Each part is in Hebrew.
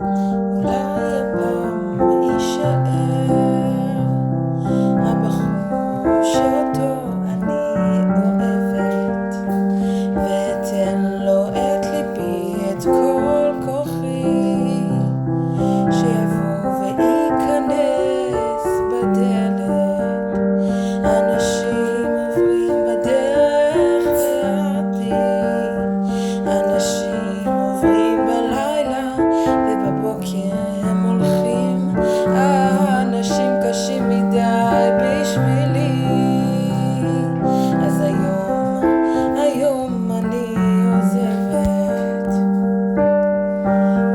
אולי הפעם יישאר הבחור שאותו אני אוהבת, ואתן לו את ליבי, את כל כוחי, שיבוא וייכנס בדלת. אנשים עוברים בדרך לידי, אנשים עוברים בלילה ובבוקר הם הולכים. האנשים קשים מדי בשבילי, אז היום אני עוזבת.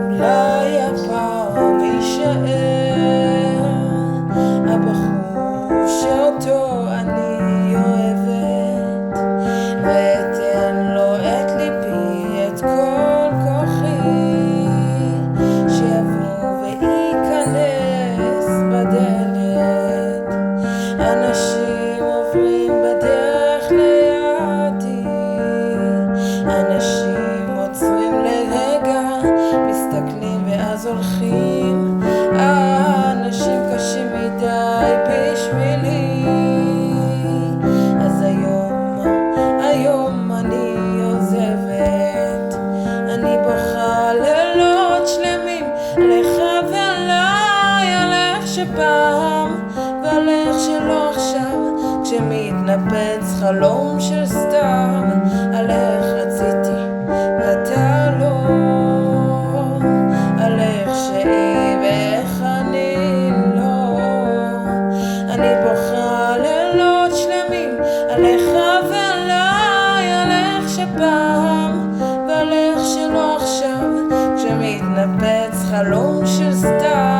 אולי הפעם יישאר הבחור שאותו אני אוהבת, ואתן לו את ליבי, את כל כוחי, שיבוא וייכנס בדלת. אנשים עוברים בדרך לידי, אנשים עוצרים לרגע, מסתכלים ואז הולכים. האנשים קשים מדי בשבילי, אז היום אני עוזבת. אני בוכה לילות שלמים עליך ועליי, על איך שפעם ועל איך שלא עכשיו, כשמתנפץ חלום של סתם, על איך רציתי ואתה לא, על איך שהיא ואיך אני לא. אני בוכה לילות שלמים עליך ועליי, על איך שפעם ועל איך שלא עכשיו, כשמתנפץ חלום של סתם.